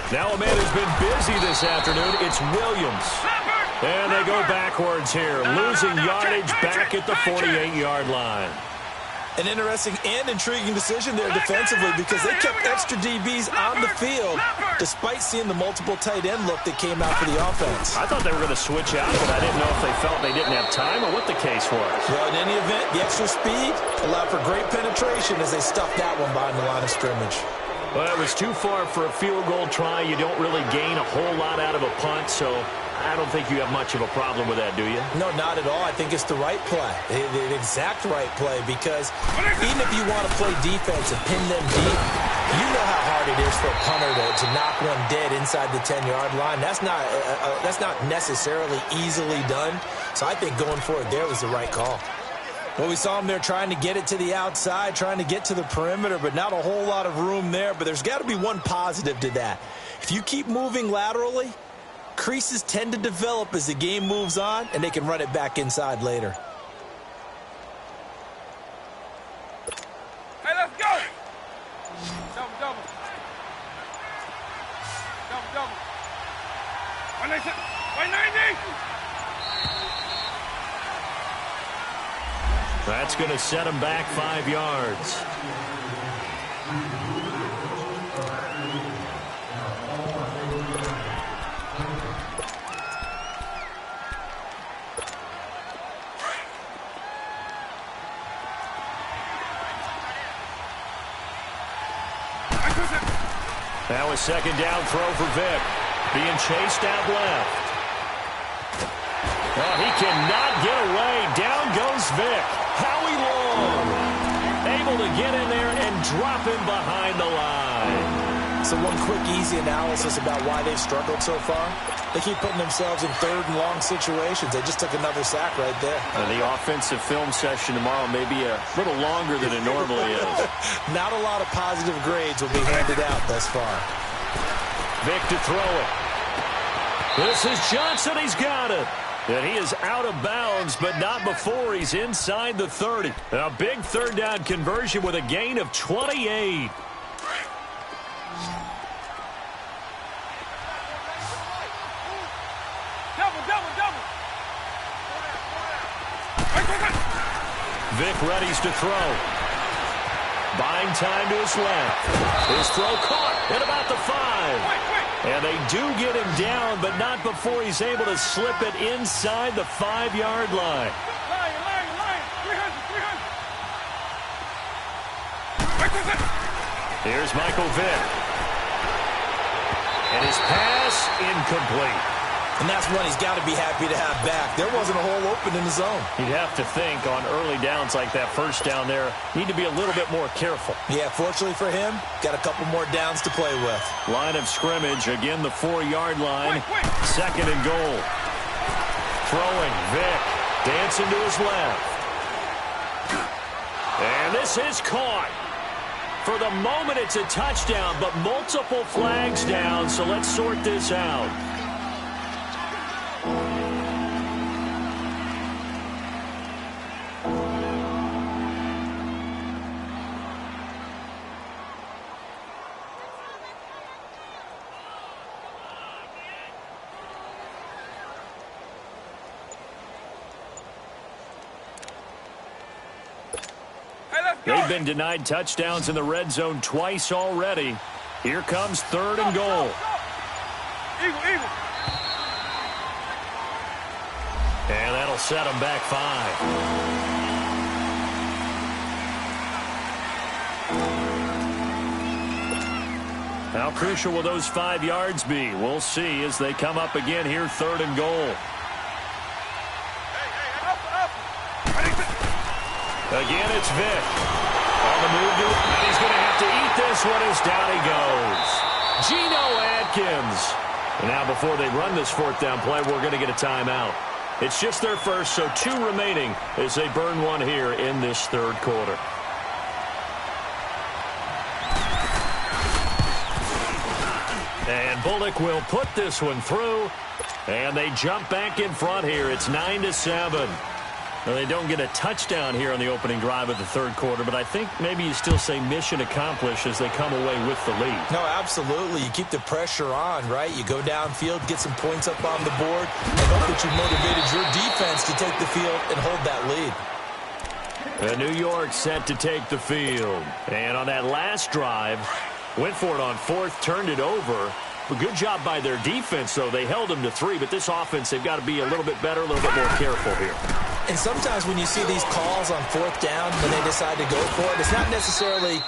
Now a man who's been busy this afternoon, it's Williams. And they go backwards here, losing yardage back at the 48-yard line. An interesting and intriguing decision there defensively because they kept extra DBs on the field despite seeing the multiple tight end look that came out for the offense. I thought they were going to switch out, but I didn't know if they felt they didn't have time or what the case was. Well, in any event, the extra speed allowed for great penetration as they stuffed that one behind the line of scrimmage. Well, it was too far for a field goal try. You don't really gain a whole lot out of a punt, so I don't think you have much of a problem with that, do you? No, not at all. I think it's the right play, the exact right play, because even if you want to play defense and pin them deep, you know how hard it is for a punter to knock one dead inside the 10-yard line. That's not necessarily easily done, so I think going for it there was the right call. Well, we saw him there trying to get it to the outside, trying to get to the perimeter, but not a whole lot of room there. But there's got to be one positive to that. If you keep moving laterally, creases tend to develop as the game moves on, and they can run it back inside later. Hey, let's go. Double, double. Double, double. 190. That's going to set him back 5 yards. Now a 2nd down throw for Vic. Being chased out left. Oh, he cannot get away. Down goes Vic. Howie Long able to get in there and drop him behind the line. So one quick, easy analysis about why they've struggled so far. They keep putting themselves in third and long situations. They just took another sack right there. The offensive film session tomorrow may be a little longer than it normally is. Not a lot of positive grades will be handed out thus far. Vick to throw it. This is Johnson. He's got it. And he is out of bounds, but not before he's inside the 30. A big third down conversion with a gain of 28. Vick readies to throw. Buying time to his left. His throw caught at about the 5. And they do get him down, but not before he's able to slip it inside the 5-yard line. Here's Michael Vick. And his pass incomplete. And that's one he's got to be happy to have back. There wasn't a hole open in the zone. You'd have to think on early downs like that first down there, need to be a little bit more careful. Yeah, fortunately for him, got a couple more downs to play with. Line of scrimmage, again the 4-yard line. Second and goal. Throwing, Vick, dancing to his left. And this is caught. For the moment, it's a touchdown, but multiple flags down, so let's sort this out. They've been denied touchdowns in the red zone twice already. Here comes third and goal. And that'll set them back 5. How crucial will those 5 yards be? We'll see as they come up again here, third and goal. Again, it's Vick. On the move, and he's going to have to eat this one as down he goes. Geno Atkins. And now before they run this fourth down play, we're going to get a timeout. It's just their first, so 2 remaining as they burn one here in this third quarter. And Bullock will put this one through, and they jump back in front here. It's 9-7. Well, they don't get a touchdown here on the opening drive of the third quarter, but I think maybe you still say mission accomplished as they come away with the lead. No, absolutely. You keep the pressure on, right? You go downfield, get some points up on the board, and hope that you motivated your defense to take the field and hold that lead. And New York set to take the field. And on that last drive, went for it on fourth, turned it over. A good job by their defense, though. They held them to 3, but this offense, they've got to be a little bit better, a little bit more careful here. And sometimes when you see these calls on fourth down, when they decide to go for it, it's not necessarily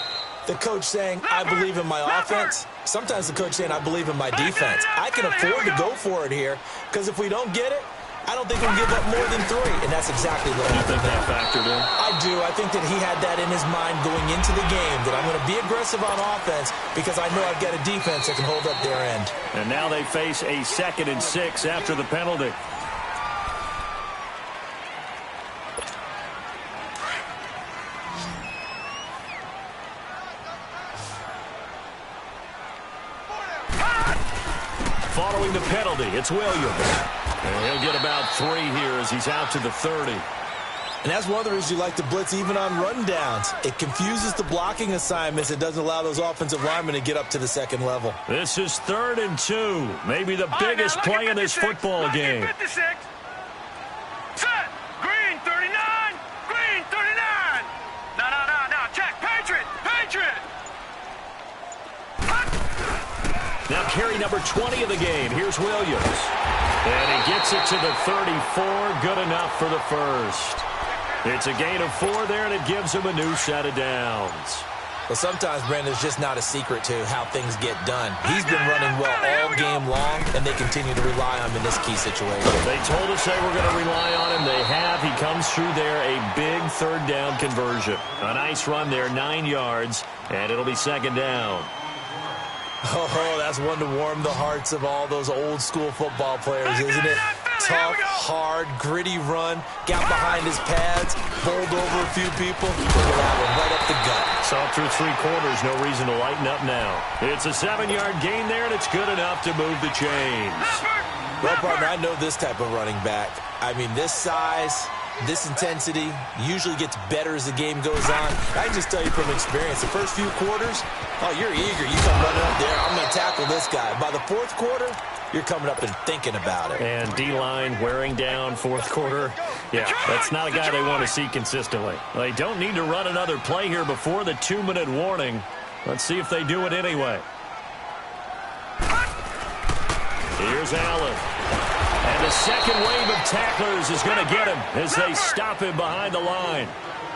the coach saying, I believe in my offense. Sometimes the coach saying, I believe in my defense. I can afford to go for it here, because if we don't get it, I don't think we'll give up more than 3, and that's exactly what happened. You think that factored in? I do. I think that he had that in his mind going into the game, that I'm going to be aggressive on offense because I know I've got a defense that can hold up their end. And now they face a 2nd and 6 after the penalty. Following the penalty, it's Williams. And he'll get about 3 here as he's out to the 30. And that's one of the reasons you like to blitz even on run downs. It confuses the blocking assignments. It doesn't allow those offensive linemen to get up to the second level. This is 3rd and 2. Maybe the biggest play in this football game. 56. Set. Green 39. Green 39. No. Check. Patriot. Now carry number 20 of the game. Here's Williams. And he gets it to the 34. Good enough for the first. It's a gain of 4 there, and it gives him a new set of downs. Well, sometimes, Brandon, it's just not a secret to how things get done. He's been running well all game long, and they continue to rely on him in this key situation. They told us they were going to rely on him. They have. He comes through there, a big third down conversion. A nice run there, 9 yards, and it'll be 2nd down. Oh, that's one to warm the hearts of all those old school football players, isn't it? Tough, hard, gritty run, got behind his pads, bowled over a few people. Look at that one, right up the gut. Saw through 3 quarters, no reason to lighten up now. It's a 7-yard gain there, and it's good enough to move the chains. Well, partner, I know this type of running back. I mean, this size, this intensity usually gets better as the game goes on. I can just tell you from experience, the first few quarters, oh, you're eager. You come running up there, I'm going to tackle this guy. By the 4th quarter, you're coming up and thinking about it. And D-line wearing down 4th quarter. Yeah, that's not a guy they want to see consistently. They don't need to run another play here before the 2-minute warning. Let's see if they do it anyway. Here's Allen. And the second wave of tacklers is going to get him as they stop him behind the line.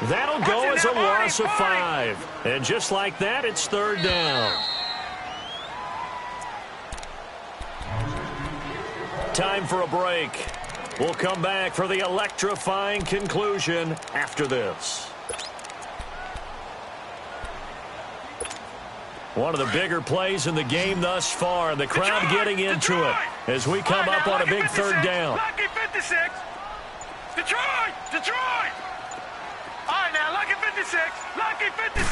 That'll go as a loss of 5. And just like that, it's 3rd down. Time for a break. We'll come back for the electrifying conclusion after this. One of the bigger plays in the game thus far, and the crowd getting into it as we come up on a big 3rd down. Lucky 56. Detroit! Detroit! All right, now, lucky 56. Lucky 56.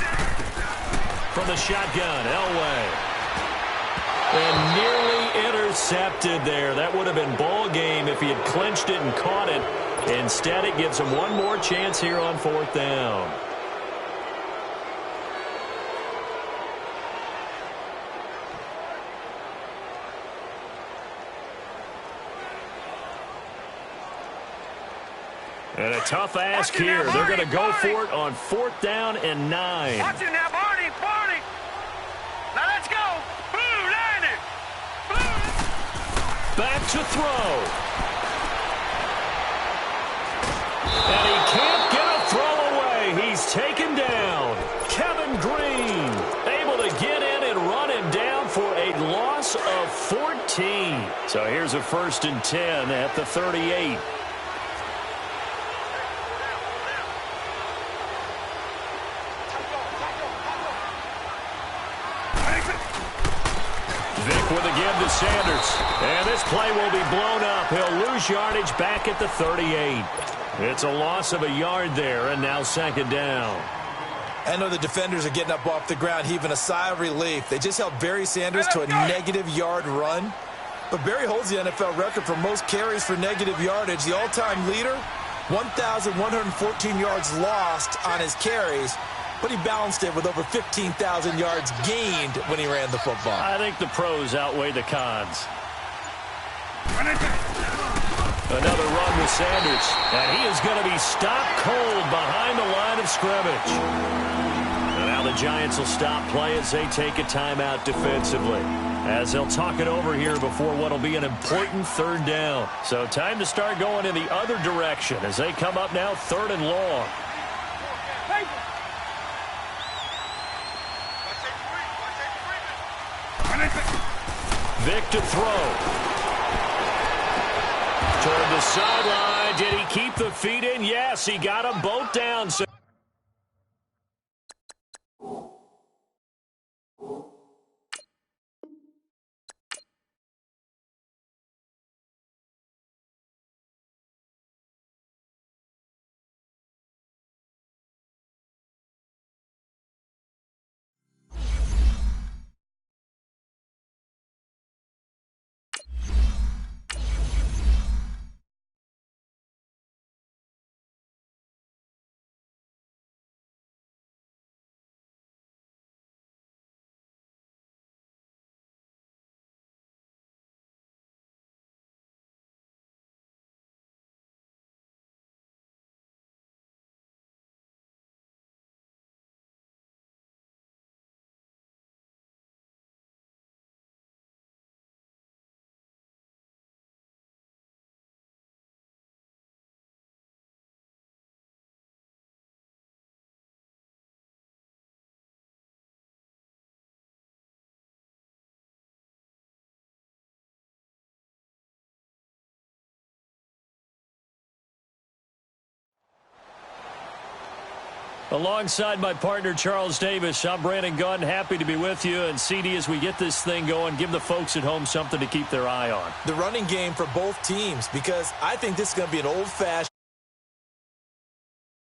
From the shotgun, Elway. And nearly intercepted there. That would have been ball game if he had clinched it and caught it. Instead, it gives him one more chance here on 4th down. And a tough ask here. They're going to go for it on 4th down and 9. Watch it now, Barney, Barney. Now let's go. Blue, line it. Blue. Back to throw. And he can't get a throw away. He's taken down. Kevin Green able to get in and run him down for a loss of 14. So here's a 1st and 10 at the 38. With a give to Sanders. And this play will be blown up. He'll lose yardage back at the 38. It's a loss of a yard there, and now 2nd down. I know the defenders are getting up off the ground, heaving a sigh of relief. They just held Barry Sanders to a -yard run. But Barry holds the NFL record for most carries for negative yardage. The all-time leader, 1,114 yards lost on his carries. But he balanced it with over 15,000 yards gained when he ran the football. I think the pros outweigh the cons. Another run with Sanders. And he is going to be stopped cold behind the line of scrimmage. And now the Giants will stop play as they take a timeout defensively. As they'll talk it over here before what will be an important 3rd down. So time to start going in the other direction as they come up now 3rd and long. Vic to throw. Toward the sideline. Did he keep the feet in? Yes, he got them both down. Alongside my partner, Charles Davis, I'm Brandon Gunn. Happy to be with you. And, CD, as we get this thing going, give the folks at home something to keep their eye on. The running game for both teams, because I think this is going to be an old-fashioned